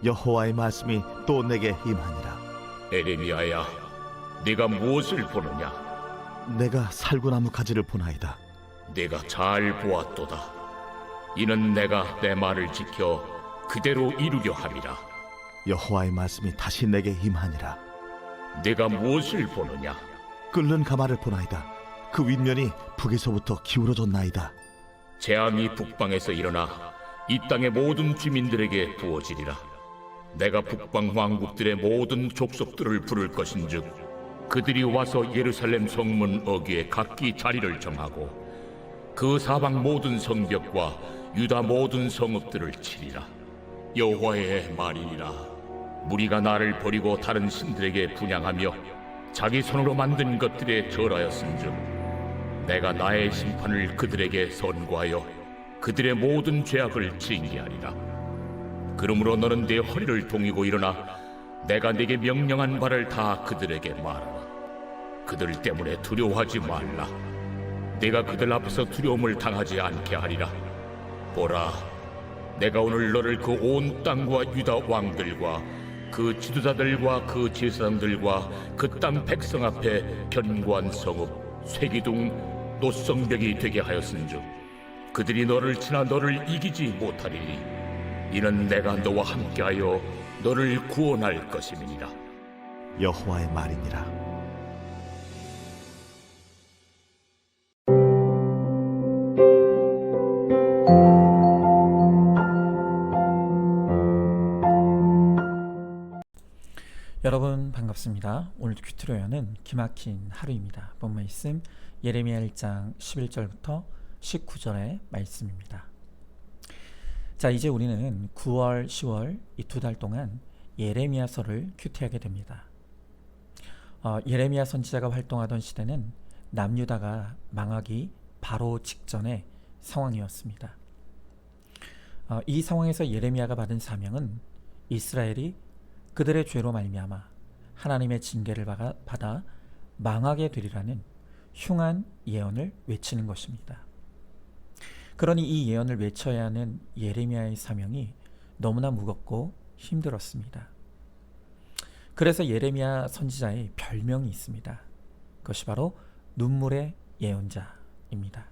여호와의 말씀이 또 내게 임하니라. 에레미야야, 네가 무엇을 보느냐? 내가 살구나무 가지를 보나이다. 네가 잘 보았도다. 이는 내가 내 말을 지켜 그대로 이루려 함이라. 여호와의 말씀이 다시 내게 임하니라. 네가 무엇을 보느냐? 끓는 가마를 보나이다. 그 윗면이 북에서부터 기울어졌나이다. 재앙이 북방에서 일어나 이 땅의 모든 주민들에게 부어지리라. 내가 북방 왕국들의 모든 족속들을 부를 것인즉 그들이 와서 예루살렘 성문 어귀에 각기 자리를 정하고 그 사방 모든 성벽과 유다 모든 성읍들을 치리라. 여호와의 말이니라. 무리가 나를 버리고 다른 신들에게 분향하며 자기 손으로 만든 것들에 절하였은즉 내가 나의 심판을 그들에게 선고하여 그들의 모든 죄악을 징계하리라. 그러므로 너는 네 허리를 동이고 일어나 내가 네게 명령한 바를 다 그들에게 말하라. 그들 때문에 두려워하지 말라. 내가 그들 앞에서 두려움을 당하지 않게 하리라. 보라, 내가 오늘 너를 그 온 땅과 유다 왕들과 그 지도자들과 그 제사장들과 그 땅 백성 앞에 견고한 성읍, 쇠기둥, 노성벽이 되게 하였은즉 그들이 너를 치나 너를 이기지 못하리니 이는 내가 너와 함께하여 너를 구원할 것임이니라. 여호와의 말이니라. 여러분 반갑습니다. 오늘 큐트로여는 기막힌 하루입니다. 본 말씀 예레미야 1장 11절부터 19절의 말씀입니다. 자, 이제 우리는 9월, 10월 이 두 달 동안 예레미야서를 큐티하게 됩니다. 예레미야 선지자가 활동하던 시대는 남유다가 망하기 바로 직전의 상황이었습니다. 이 상황에서 예레미야가 받은 사명은 이스라엘이 그들의 죄로 말미암아 하나님의 징계를 받아 망하게 되리라는 흉한 예언을 외치는 것입니다. 그러니 이 예언을 외쳐야 하는 예레미야의 사명이 너무나 무겁고 힘들었습니다. 그래서 예레미야 선지자의 별명이 있습니다. 그것이 바로 눈물의 예언자입니다.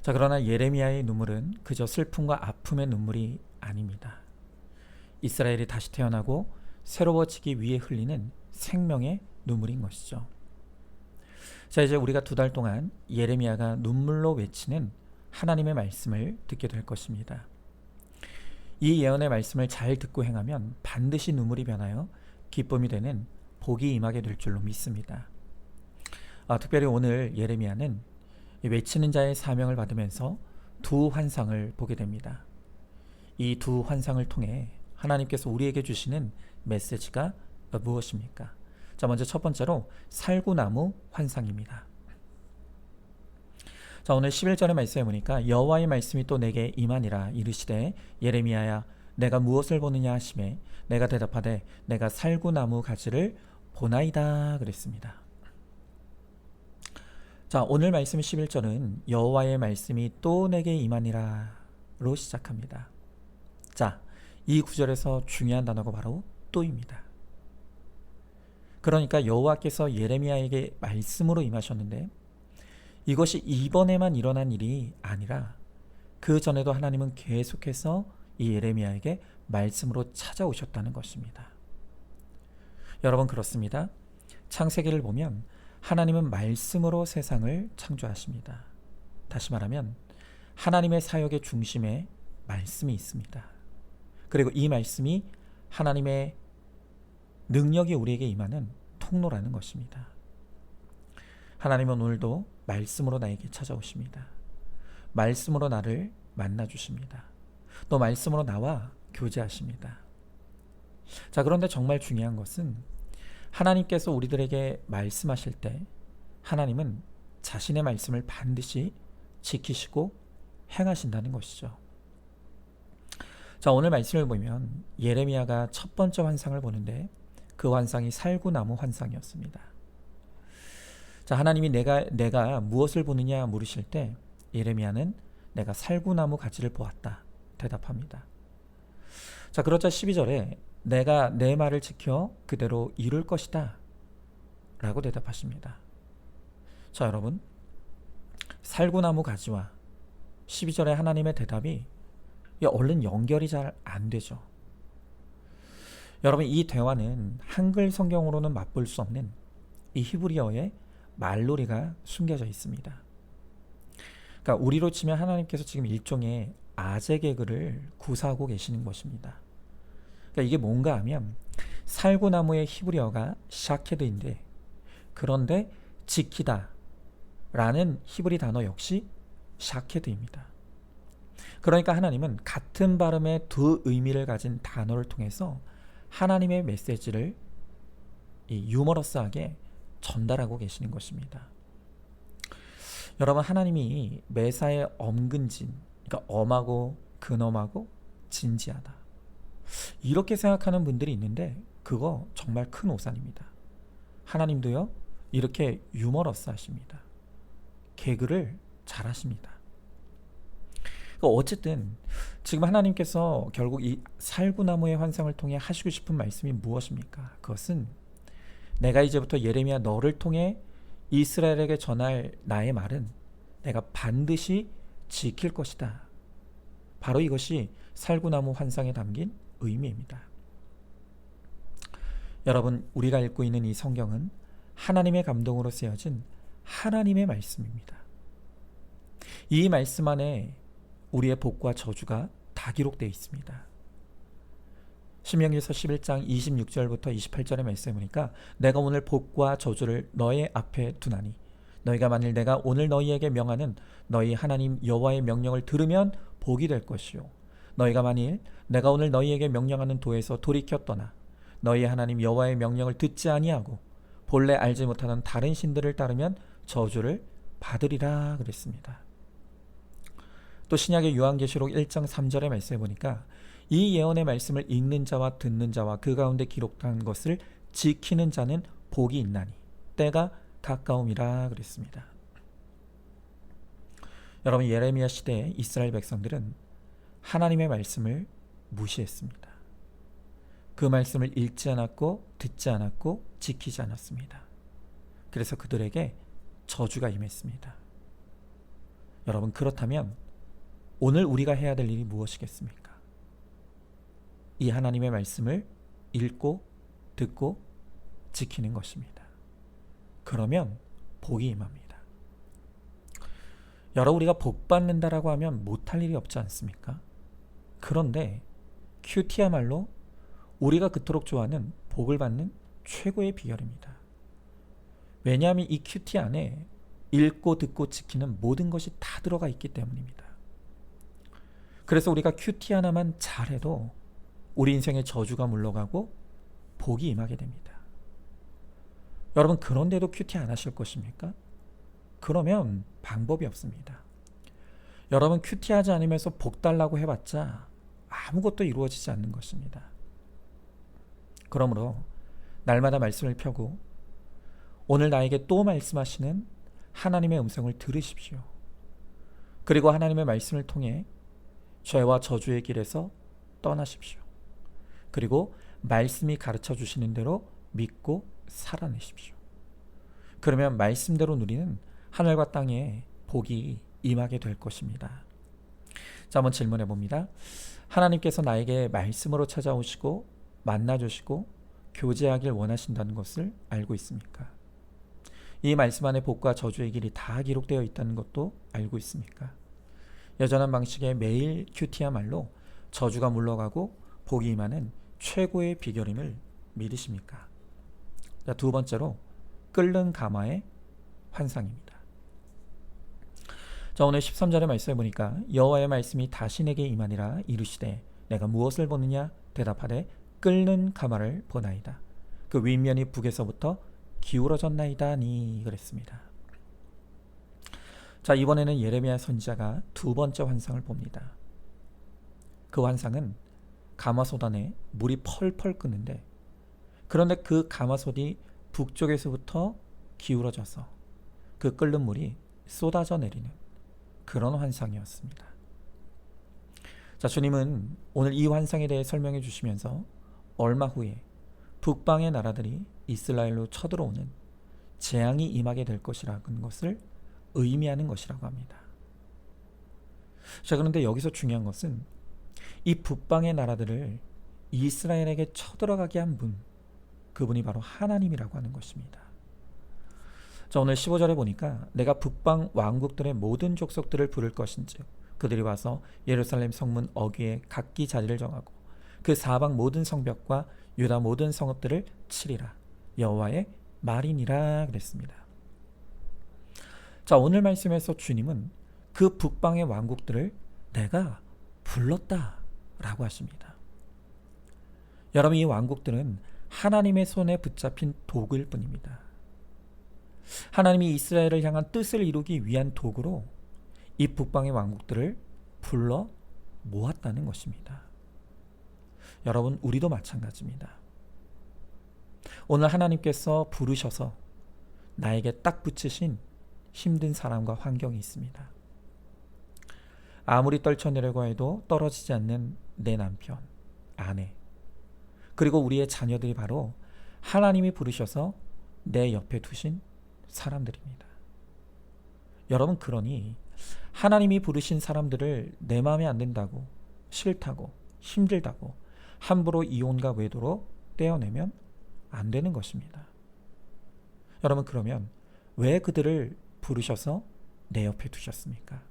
자, 그러나 예레미야의 눈물은 그저 슬픔과 아픔의 눈물이 아닙니다. 이스라엘이 다시 태어나고 새로워지기 위해 흘리는 생명의 눈물인 것이죠. 자, 이제 우리가 두 달 동안 예레미야가 눈물로 외치는 하나님의 말씀을 듣게 될 것입니다. 이 예언의 말씀을 잘 듣고 행하면 반드시 눈물이 변하여 기쁨이 되는 복이 임하게 될 줄로 믿습니다. 특별히 오늘 예레미야는 외치는 자의 사명을 받으면서 두 환상을 보게 됩니다. 이 두 환상을 통해 하나님께서 우리에게 주시는 메시지가 무엇입니까? 자, 먼저 첫 번째로 살구나무 환상입니다. 자, 오늘 11절의 말씀에 보니까 여호와의 말씀이 또 내게 임하니라 이르시되 예레미야야 내가 무엇을 보느냐 하시매 내가 대답하되 내가 살구나무 가지를 보나이다 그랬습니다. 자, 오늘 말씀 11절은 여호와의 말씀이 또 내게 임하니라로 시작합니다. 자, 이 구절에서 중요한 단어가 바로 또입니다. 그러니까 여호와께서 예레미야에게 말씀으로 임하셨는데 이것이 이번에만 일어난 일이 아니라 그 전에도 하나님은 계속해서 이 예레미야에게 말씀으로 찾아오셨다는 것입니다. 여러분, 그렇습니다. 창세기를 보면 하나님은 말씀으로 세상을 창조하십니다. 다시 말하면 하나님의 사역의 중심에 말씀이 있습니다. 그리고 이 말씀이 하나님의 능력이 우리에게 임하는 통로라는 것입니다. 하나님은 오늘도 말씀으로 나에게 찾아오십니다. 말씀으로 나를 만나주십니다. 또 말씀으로 나와 교제하십니다. 자, 그런데 정말 중요한 것은 하나님께서 우리들에게 말씀하실 때 하나님은 자신의 말씀을 반드시 지키시고 행하신다는 것이죠. 자, 오늘 말씀을 보면 예레미야가 첫 번째 환상을 보는데 그 환상이 살구나무 환상이었습니다. 자, 하나님이 내가 무엇을 보느냐 물으실 때 예레미야는 내가 살구나무 가지를 보았다 대답합니다. 자, 그러자 12절에 내가 내 말을 지켜 그대로 이룰 것이다 라고 대답하십니다. 자, 여러분, 살구나무 가지와 12절의 하나님의 대답이 얼른 연결이 잘 안 되죠. 여러분, 이 대화는 한글 성경으로는 맛볼 수 없는 이 히브리어의 말놀이가 숨겨져 있습니다. 그러니까 우리로 치면 하나님께서 지금 일종의 아재 개그를 구사하고 계시는 것입니다. 그러니까 이게 뭔가 하면 살구나무의 히브리어가 샤케드인데, 그런데 지키다 라는 히브리 단어 역시 샤케드입니다. 그러니까 하나님은 같은 발음의 두 의미를 가진 단어를 통해서 하나님의 메시지를 유머러스하게 전달하고 계시는 것입니다. 여러분, 하나님이 매사에 엄근진, 그러니까 엄하고 근엄하고 진지하다, 이렇게 생각하는 분들이 있는데 그거 정말 큰 오산입니다. 하나님도요 이렇게 유머러스 하십니다. 개그를 잘 하십니다. 어쨌든 지금 하나님께서 결국 이 살구나무의 환상을 통해 하시고 싶은 말씀이 무엇입니까? 그것은 내가 이제부터 예레미야 너를 통해 이스라엘에게 전할 나의 말은 내가 반드시 지킬 것이다. 바로 이것이 살구나무 환상에 담긴 의미입니다. 여러분, 우리가 읽고 있는 이 성경은 하나님의 감동으로 쓰여진 하나님의 말씀입니다. 이 말씀 안에 우리의 복과 저주가 다 기록되어 있습니다. 신명기서 11장 26절부터 28절의 말씀에 보니까 내가 오늘 복과 저주를 너의 앞에 두나니 너희가 만일 내가 오늘 너희에게 명하는 너희 하나님 여호와의 명령을 들으면 복이 될 것이요 너희가 만일 내가 오늘 너희에게 명령하는 도에서 돌이켜 떠나 너희 하나님 여호와의 명령을 듣지 아니하고 본래 알지 못하는 다른 신들을 따르면 저주를 받으리라 그랬습니다. 또 신약의 요한계시록 1장 3절의 말씀에 보니까 이 예언의 말씀을 읽는 자와 듣는 자와 그 가운데 기록한 것을 지키는 자는 복이 있나니 때가 가까움이라 그랬습니다. 여러분, 예레미야 시대의 이스라엘 백성들은 하나님의 말씀을 무시했습니다. 그 말씀을 읽지 않았고 듣지 않았고 지키지 않았습니다. 그래서 그들에게 저주가 임했습니다. 여러분, 그렇다면 오늘 우리가 해야 될 일이 무엇이겠습니까? 이 하나님의 말씀을 읽고 듣고 지키는 것입니다. 그러면 복이 임합니다. 여러분, 우리가 복 받는다라고 하면 못할 일이 없지 않습니까? 그런데 큐티야말로 우리가 그토록 좋아하는 복을 받는 최고의 비결입니다. 왜냐하면 이 큐티 안에 읽고 듣고 지키는 모든 것이 다 들어가 있기 때문입니다. 그래서 우리가 큐티 하나만 잘해도 우리 인생의 저주가 물러가고 복이 임하게 됩니다. 여러분, 그런데도 큐티 안 하실 것입니까? 그러면 방법이 없습니다. 여러분, 큐티하지 않으면서 복 달라고 해봤자 아무것도 이루어지지 않는 것입니다. 그러므로 날마다 말씀을 펴고 오늘 나에게 또 말씀하시는 하나님의 음성을 들으십시오. 그리고 하나님의 말씀을 통해 죄와 저주의 길에서 떠나십시오. 그리고 말씀이 가르쳐 주시는 대로 믿고 살아내십시오. 그러면 말씀대로 누리는 하늘과 땅에 복이 임하게 될 것입니다. 자, 한번 질문해 봅니다. 하나님께서 나에게 말씀으로 찾아오시고 만나주시고 교제하길 원하신다는 것을 알고 있습니까? 이 말씀 안에 복과 저주의 길이 다 기록되어 있다는 것도 알고 있습니까? 여전한 방식의 매일 큐티야말로 저주가 물러가고 복이 임하는 최고의 비결임을 믿으십니까? 자, 두 번째로 끓는 가마의 환상입니다. 자, 오늘 13절의 말씀에 보니까 여호와의 말씀이 다시 내게 임하니라 이르시되 내가 무엇을 보느냐 대답하되 끓는 가마를 보나이다. 그 윗면이 북에서부터 기울어졌나이다니 그랬습니다. 자, 이번에는 예레미야 선지자가 두 번째 환상을 봅니다. 그 환상은 가마솥 안에 물이 펄펄 끓는데, 그런데 그 가마솥이 북쪽에서부터 기울어져서 그 끓는 물이 쏟아져 내리는 그런 환상이었습니다. 자, 자, 주님은 오늘 이 환상에 대해 설명해 주시면서 얼마 후에 북방의 나라들이 이스라엘로 쳐들어오는 재앙이 임하게 될 것이라는 것을 의미하는 것이라고 합니다. 자, 그런데 여기서 중요한 것은 이 북방의 나라들을 이스라엘에게 쳐들어가게 한 분, 그분이 바로 하나님이라고 하는 것입니다. 자, 오늘 15절에 보니까 내가 북방 왕국들의 모든 족속들을 부를 것인즉 그들이 와서 예루살렘 성문 어귀에 각기 자리를 정하고 그 사방 모든 성벽과 유다 모든 성읍들을 치리라. 여호와의 말이니라 그랬습니다. 자, 오늘 말씀에서 주님은 그 북방의 왕국들을 내가 불렀다라고 하십니다. 여러분, 이 왕국들은 하나님의 손에 붙잡힌 도구일 뿐입니다. 하나님이 이스라엘을 향한 뜻을 이루기 위한 도구로 이 북방의 왕국들을 불러 모았다는 것입니다. 여러분, 우리도 마찬가지입니다. 오늘 하나님께서 부르셔서 나에게 딱 붙이신 힘든 사람과 환경이 있습니다. 아무리 떨쳐내려고 해도 떨어지지 않는 내 남편, 아내, 그리고 우리의 자녀들이 바로 하나님이 부르셔서 내 옆에 두신 사람들입니다. 여러분, 그러니 하나님이 부르신 사람들을 내 마음에 안 든다고, 싫다고, 힘들다고 함부로 이혼과 외도로 떼어내면 안 되는 것입니다. 여러분, 그러면 왜 그들을 부르셔서 내 옆에 두셨습니까?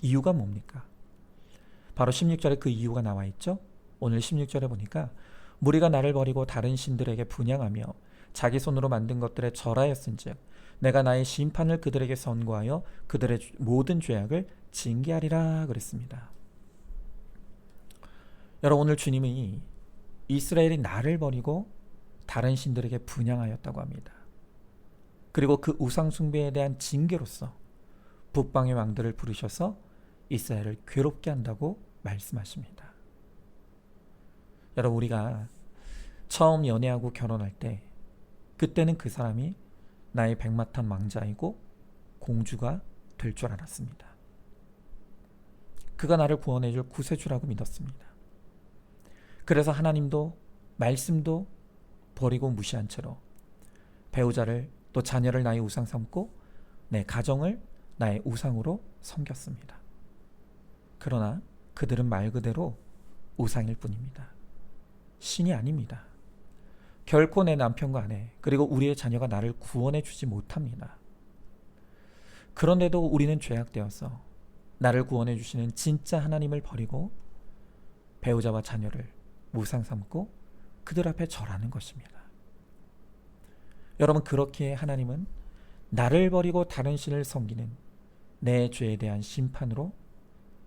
이유가 뭡니까? 바로 16절에 그 이유가 나와 있죠. 오늘 16절에 보니까 무리가 나를 버리고 다른 신들에게 분향하며 자기 손으로 만든 것들에 절하였은즉 내가 나의 심판을 그들에게 선고하여 그들의 모든 죄악을 징계하리라 그랬습니다. 여러분, 오늘 주님이 이스라엘이 나를 버리고 다른 신들에게 분향하였다고 합니다. 그리고 그 우상 숭배에 대한 징계로서 북방의 왕들을 부르셔서 이스라엘을 괴롭게 한다고 말씀하십니다. 여러분, 우리가 처음 연애하고 결혼할 때 그때는 그 사람이 나의 백마탄 왕자이고 공주가 될 줄 알았습니다. 그가 나를 구원해줄 구세주라고 믿었습니다. 그래서 하나님도 말씀도 버리고 무시한 채로 배우자를 또 자녀를 나의 우상 삼고 내 가정을 나의 우상으로 섬겼습니다. 그러나 그들은 말 그대로 우상일 뿐입니다. 신이 아닙니다. 결코 내 남편과 아내 그리고 우리의 자녀가 나를 구원해 주지 못합니다. 그런데도 우리는 죄악되어서 나를 구원해 주시는 진짜 하나님을 버리고 배우자와 자녀를 우상 삼고 그들 앞에 절하는 것입니다. 여러분, 그렇게 하나님은 나를 버리고 다른 신을 섬기는 내 죄에 대한 심판으로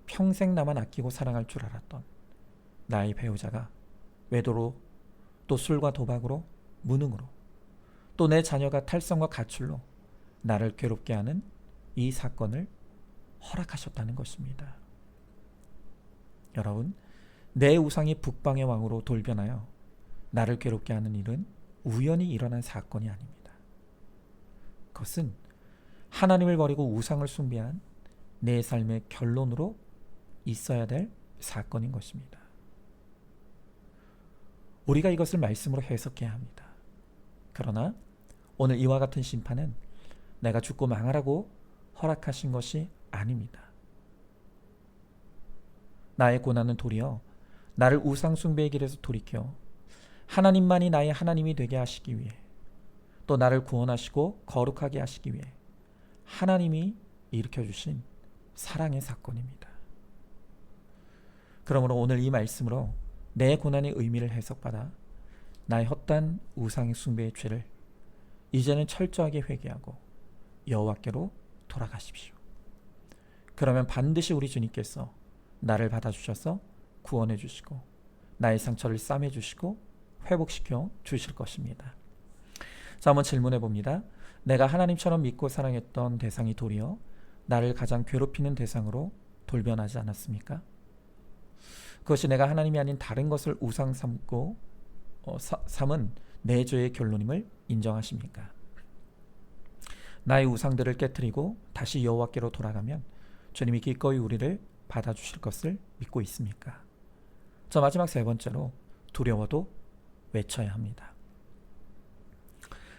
평생 나만 아끼고 사랑할 줄 알았던 나의 배우자가 외도로 또 술과 도박으로 무능으로 또 내 자녀가 탈성과 가출로 나를 괴롭게 하는 이 사건을 허락하셨다는 것입니다. 여러분, 내 우상이 북방의 왕으로 돌변하여 나를 괴롭게 하는 일은 우연히 일어난 사건이 아닙니다. 그것은 하나님을 버리고 우상을 숭배한 내 삶의 결론으로 있어야 될 사건인 것입니다. 우리가 이것을 말씀으로 해석해야 합니다. 그러나 오늘 이와 같은 심판은 내가 죽고 망하라고 허락하신 것이 아닙니다. 나의 고난은 도리어 나를 우상 숭배의 길에서 돌이켜 하나님만이 나의 하나님이 되게 하시기 위해 또 나를 구원하시고 거룩하게 하시기 위해 하나님이 일으켜주신 사랑의 사건입니다. 그러므로 오늘 이 말씀으로 내 고난의 의미를 해석받아 나의 헛된 우상 숭배의 죄를 이제는 철저하게 회개하고 여호와께로 돌아가십시오. 그러면 반드시 우리 주님께서 나를 받아주셔서 구원해 주시고 나의 상처를 싸매 주시고 회복시켜 주실 것입니다. 자, 한번 질문해 봅니다. 내가 하나님처럼 믿고 사랑했던 대상이 도리어 나를 가장 괴롭히는 대상으로 돌변하지 않았습니까? 그것이 내가 하나님이 아닌 다른 것을 우상 삼고 삼은 내 죄의 결론임을 인정하십니까? 나의 우상들을 깨트리고 다시 여호와께로 돌아가면 주님이 기꺼이 우리를 받아주실 것을 믿고 있습니까? 자, 마지막 세 번째로 두려워도 외쳐야 합니다.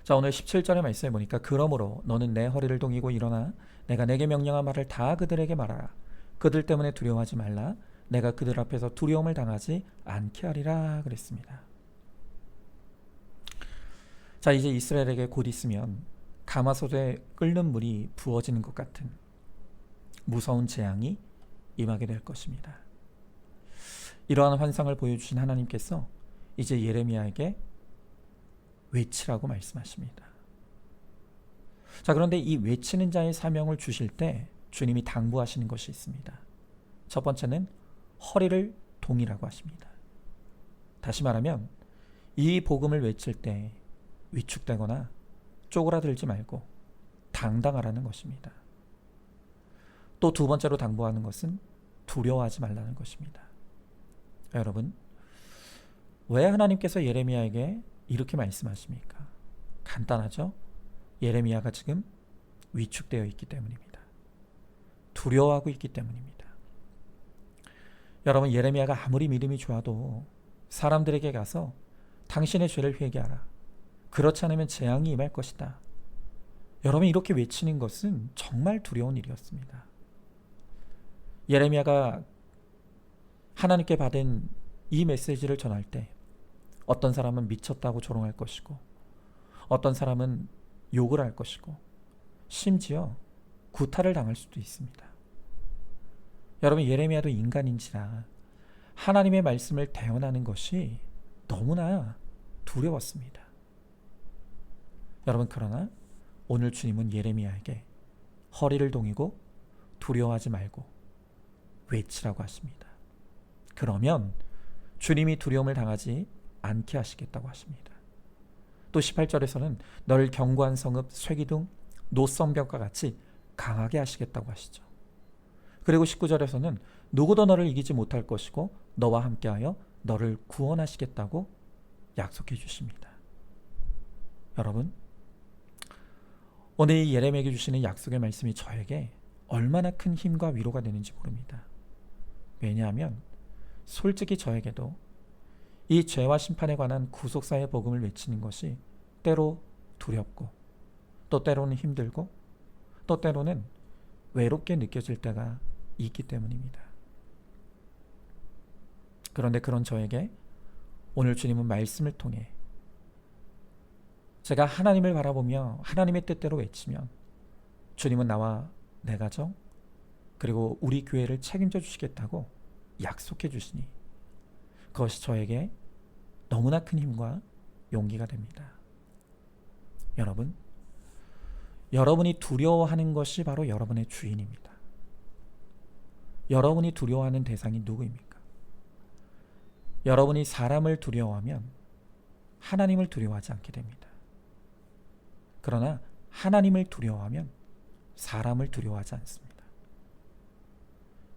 자, 오늘 17절의 말씀에 보니까 그러므로 너는 내 허리를 동이고 일어나 내가 내게 명령한 말을 다 그들에게 말하라. 그들 때문에 두려워하지 말라. 내가 그들 앞에서 두려움을 당하지 않게 하리라 그랬습니다. 자, 이제 이스라엘에게 곧 있으면 가마솥에 끓는 물이 부어지는 것 같은 무서운 재앙이 임하게 될 것입니다. 이러한 환상을 보여주신 하나님께서 이제 예레미야에게 외치라고 말씀하십니다. 자, 그런데 이 외치는 자의 사명을 주실 때 주님이 당부하시는 것이 있습니다. 첫 번째는 허리를 동이라고 하십니다. 다시 말하면 이 복음을 외칠 때 위축되거나 쪼그라들지 말고 당당하라는 것입니다. 또 두 번째로 당부하는 것은 두려워하지 말라는 것입니다. 여러분, 왜 하나님께서 예레미야에게 이렇게 말씀하십니까? 간단하죠? 예레미야가 지금 위축되어 있기 때문입니다. 두려워하고 있기 때문입니다. 여러분, 예레미야가 아무리 믿음이 좋아도 사람들에게 가서 당신의 죄를 회개하라. 그렇지 않으면 재앙이 임할 것이다. 여러분, 이렇게 외치는 것은 정말 두려운 일이었습니다. 예레미야가 하나님께 받은 이 메시지를 전할 때 어떤 사람은 미쳤다고 조롱할 것이고 어떤 사람은 욕을 할 것이고 심지어 구타를 당할 수도 있습니다. 여러분, 예레미야도 인간인지라 하나님의 말씀을 대언하는 것이 너무나 두려웠습니다. 여러분, 그러나 오늘 주님은 예레미야에게 허리를 동이고 두려워하지 말고 외치라고 하십니다. 그러면 주님이 두려움을 당하지 않게 하시겠다고 하십니다. 또 18절에서는 널 견고한 성읍 쇠기둥 노성벽과 같이 강하게 하시겠다고 하시죠. 그리고 19절에서는 누구도 너를 이기지 못할 것이고 너와 함께하여 너를 구원하시겠다고 약속해 주십니다. 여러분, 오늘 이 예레미야에게 주시는 약속의 말씀이 저에게 얼마나 큰 힘과 위로가 되는지 모릅니다. 왜냐하면 솔직히 저에게도 이 죄와 심판에 관한 구속사의 복음을 외치는 것이 때로 두렵고 또 때로는 힘들고 또 때로는 외롭게 느껴질 때가 있기 때문입니다. 그런데 그런 저에게 오늘 주님은 말씀을 통해 제가 하나님을 바라보며 하나님의 뜻대로 외치면 주님은 나와 내 가정 그리고 우리 교회를 책임져 주시겠다고 약속해 주시니 그것이 저에게 너무나 큰 힘과 용기가 됩니다. 여러분, 여러분이 두려워하는 것이 바로 여러분의 주인입니다. 여러분이 두려워하는 대상이 누구입니까? 여러분이 사람을 두려워하면 하나님을 두려워하지 않게 됩니다. 그러나 하나님을 두려워하면 사람을 두려워하지 않습니다.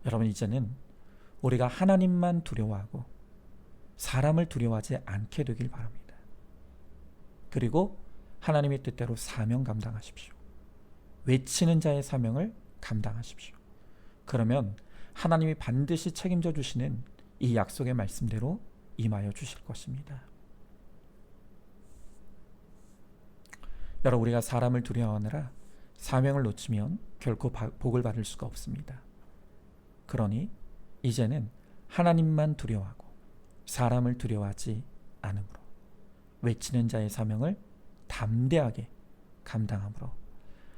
여러분, 이제는 우리가 하나님만 두려워하고 사람을 두려워하지 않게 되길 바랍니다. 그리고 하나님의 뜻대로 사명 감당하십시오. 외치는 자의 사명을 감당하십시오. 그러면 하나님이 반드시 책임져 주시는 이 약속의 말씀대로 임하여 주실 것입니다. 여러분, 우리가 사람을 두려워하느라 사명을 놓치면 결코 복을 받을 수가 없습니다. 그러니 이제는 하나님만 두려워하고 사람을 두려워하지 않으므로 외치는 자의 사명을 담대하게 감당함으로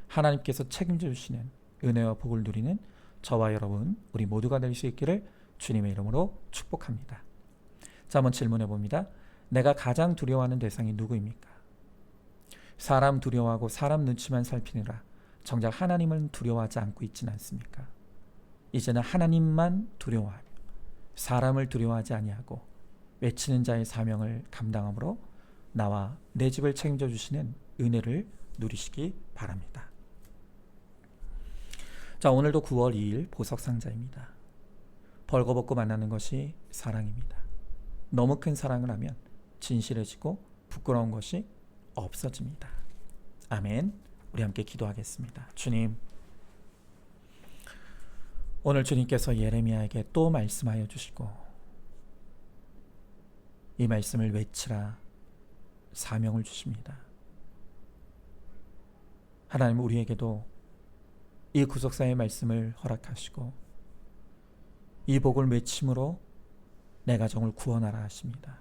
하나님께서 책임져 주시는 은혜와 복을 누리는 저와 여러분 우리 모두가 될 수 있기를 주님의 이름으로 축복합니다. 자, 한번 질문해 봅니다. 내가 가장 두려워하는 대상이 누구입니까? 사람 두려워하고 사람 눈치만 살피느라 정작 하나님은 두려워하지 않고 있지는 않습니까? 이제는 하나님만 두려워하며 사람을 두려워하지 아니하고 외치는 자의 사명을 감당함으로 나와 내 집을 책임져 주시는 은혜를 누리시기 바랍니다. 자, 오늘도 9월 2일 보석상자입니다. 벌거벗고 만나는 것이 사랑입니다. 너무 큰 사랑을 하면 진실해지고 부끄러운 것이 없어집니다. 아멘. 우리 함께 기도하겠습니다. 주님, 오늘 주님께서 예레미야에게 또 말씀하여 주시고 이 말씀을 외치라 사명을 주십니다. 하나님 우리에게도 이 구속사의 말씀을 허락하시고 이 복을 외침으로 내 가정을 구원하라 하십니다.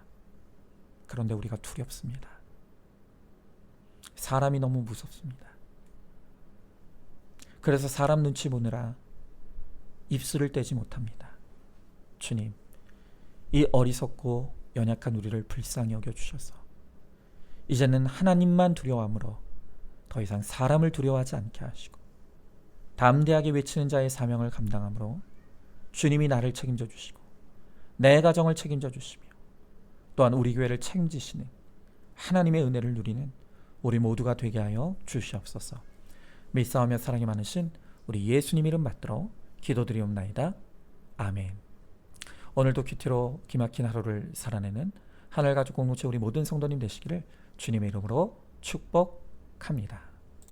그런데 우리가 두렵습니다. 사람이 너무 무섭습니다. 그래서 사람 눈치 보느라 입술을 떼지 못합니다. 주님, 이 어리석고 연약한 우리를 불쌍히 여겨주셔서 이제는 하나님만 두려워함으로 더 이상 사람을 두려워하지 않게 하시고 담대하게 외치는 자의 사명을 감당함으로 주님이 나를 책임져 주시고 내 가정을 책임져 주시며 또한 우리 교회를 책임지시는 하나님의 은혜를 누리는 우리 모두가 되게 하여 주시옵소서. 믿사오며 사랑이 많으신 우리 예수님 이름 받들어 기도드리옵나이다. 아멘. 오늘도 큐티로 기막힌 하루를 살아내는 하늘가족 공동체 우리 모든 성도님 되시기를 주님의 이름으로 축복합니다.